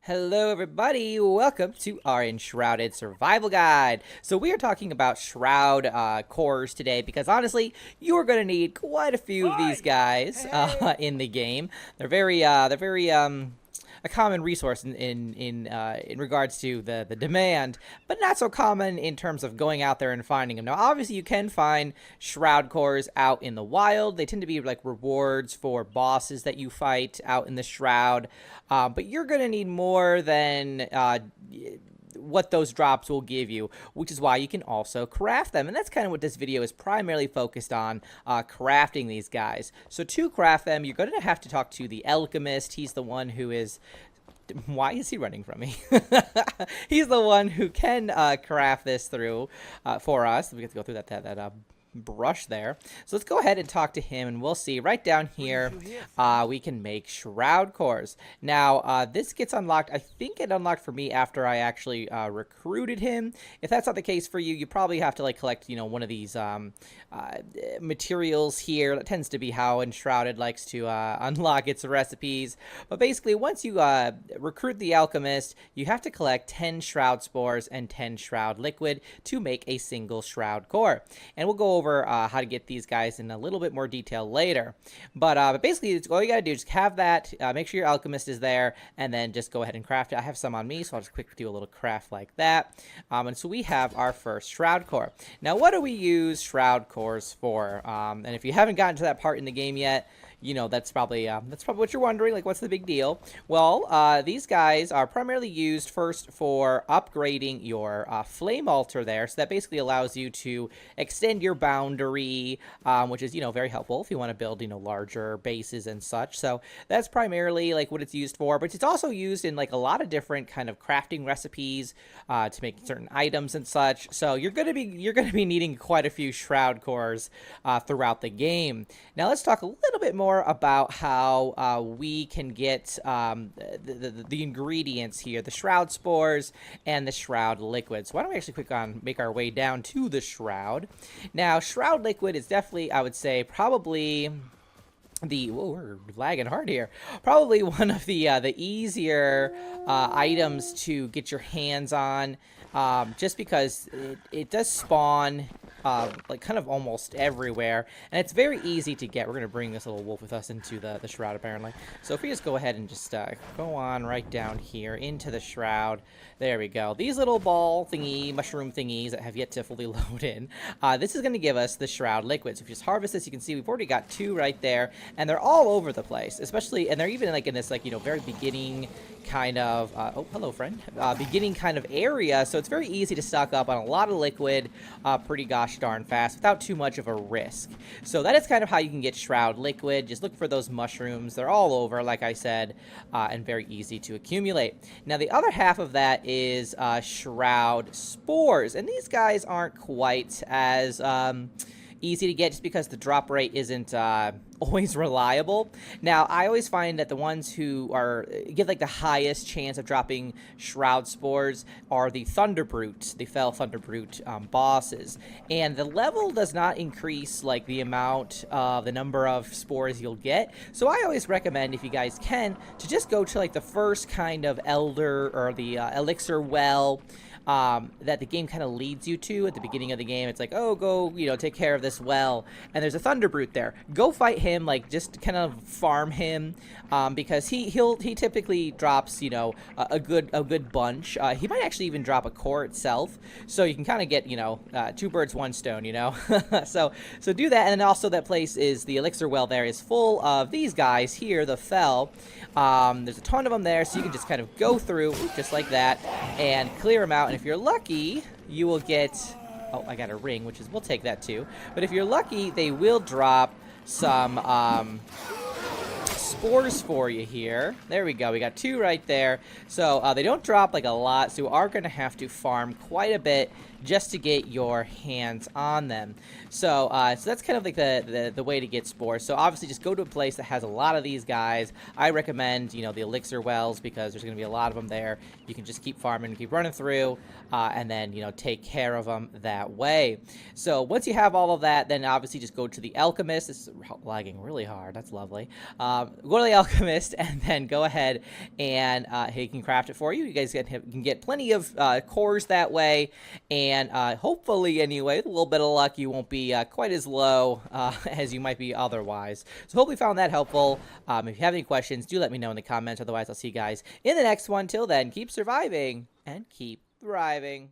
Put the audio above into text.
Hello everybody, welcome to our Enshrouded survival guide. So we are talking about Shroud cores today because honestly, you are going to need quite a few of these guys in the game. They're very a common resource in regards to the demand, but not so common in terms of going out there and finding them. Now, obviously, you can find Shroud cores out in the wild. They tend to be like rewards for bosses that you fight out in the Shroud, but you're gonna need more than what those drops will give you, which is why you can also craft them. And that's kind of what this video is primarily focused on, crafting these guys. So to craft them, you're going to have to talk to the alchemist. He's the one who is... Why is he running from me? He's the one who can craft this through for us. We have to go through that brush there. So let's go ahead and talk to him, and we'll see. Right down here, we can make Shroud cores. Now, this gets unlocked. I think it unlocked for me after I actually recruited him. If that's not the case for you, you probably have to like collect, you know, one of these materials here. That tends to be how Enshrouded likes to unlock its recipes. But basically, once you recruit the alchemist, you have to collect 10 Shroud spores and 10 Shroud liquid to make a single Shroud core. And we'll go over how to get these guys in a little bit more detail later. But basically, it's all you gotta do is have that, make sure your alchemist is there, and then just go ahead and craft it. I have some on me, so I'll just quickly do a little craft like that. And so we have our first Shroud core. Now, what do we use Shroud cores for? And if you haven't gotten to that part in the game yet, you know, that's probably what you're wondering, like, what's the big deal? Well, these guys are primarily used first for upgrading your flame altar there, so that basically allows you to extend your boundary, which is, you know, very helpful if you want to build, you know, larger bases and such. So that's primarily like what it's used for, but it's also used in like a lot of different kind of crafting recipes to make certain items and such. So you're gonna be needing quite a few Shroud cores throughout the game. Now let's talk a little bit more about how we can get the ingredients here, the Shroud spores and the Shroud liquid. So why don't we actually make our way down to the Shroud. Now, Shroud liquid is definitely, I would say, probably whoa, we're lagging hard here. Probably one of the easier items to get your hands on, just because it does spawn like kind of almost everywhere, and it's very easy to get. We're gonna bring this little wolf with us into the Shroud apparently. So if we just go ahead and just go on right down here into the Shroud. There we go. These little ball thingy, mushroom thingies that have yet to fully load in. This is gonna give us the Shroud liquid. So if you just harvest this, you can see we've already got 2 right there, and they're all over the place, especially, and they're even like in this, like, you know, very beginning kind of oh, hello friend, beginning kind of area. So it's very easy to stock up on a lot of liquid pretty gosh darn fast without too much of a risk. So that is kind of how you can get Shroud liquid. Just look for those mushrooms. They're all over, like I said, and very easy to accumulate. Now the other half of that is Shroud spores, and these guys aren't quite as easy to get just because the drop rate isn't always reliable. Now, I always find that the ones who give like the highest chance of dropping Shroud spores are the Thunderbrute, the Fell Thunderbrute bosses. And the level does not increase like the amount of the number of spores you'll get. So I always recommend, if you guys can, to just go to like the first kind of elder or the elixir well that the game kind of leads you to at the beginning of the game. It's like, oh, go, you know, take care of this well, and there's a Thunderbrute there. Go fight him, like, just kind of farm him, because he typically drops, you know, a good bunch. He might actually even drop a core itself, so you can kind of get, you know, 2 birds, 1 stone, you know. so do that, and then also that place is the elixir well there is full of these guys here, the Fell. There's a ton of them there, so you can just kind of go through just like that and clear them out. And if you're lucky, you will get... Oh, I got a ring, which is... We'll take that too. But if you're lucky, they will drop some spores for you here. There we go. We got 2 right there. So they don't drop like a lot, so you are going to have to farm quite a bit just to get your hands on them. So so that's kind of like the way to get spores. So obviously just go to a place that has a lot of these guys. I recommend, you know, the elixir wells, because there's going to be a lot of them there. You can just keep farming, keep running through, and then, you know, take care of them that way. So once you have all of that, then obviously just go to the alchemist. This is lagging really hard. That's lovely. Go to the alchemist, and then go ahead and he can craft it for you. You guys can get plenty of cores that way, and hopefully, anyway, with a little bit of luck, you won't be quite as low as you might be otherwise. So hopefully you found that helpful. If you have any questions, do let me know in the comments. Otherwise, I'll see you guys in the next one. Till then, keep surviving and keep thriving.